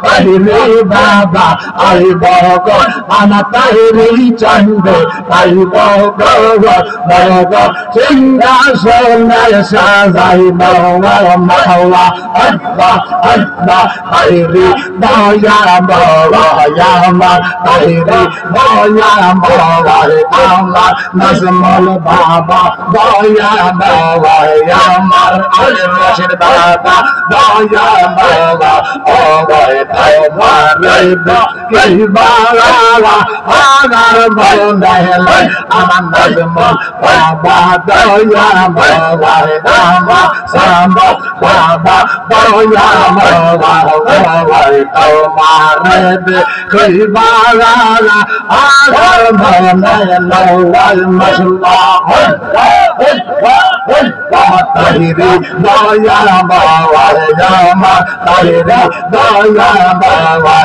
তাইরে বাবা আইব গো আনা তাইরে চন্দ্রে আইব গো বড় সিংহাসনে সাজাইব মাওলা আল্লাহ আল্লাহ তাইরে দয়া মাওলা আমার তাইরে দয়া মাওলা আমার নাজমুল বাবা দয়া মাওলা আমার আলমের বাবা দয়া মাওলা ও গয় তাওয়ারে কিবালা আগার বন্দাইলে আমার নাজমুল বাবা দয়া মাওলা আমার সামো বাবা দয়া মাওলা ও গয় তাওয়ারে কিবালা আগার বন্দাইলে ওয়াল মাশাআল্লাহ তাইরে দয়া মাওলা আমার তাইরে দয়া মাওলা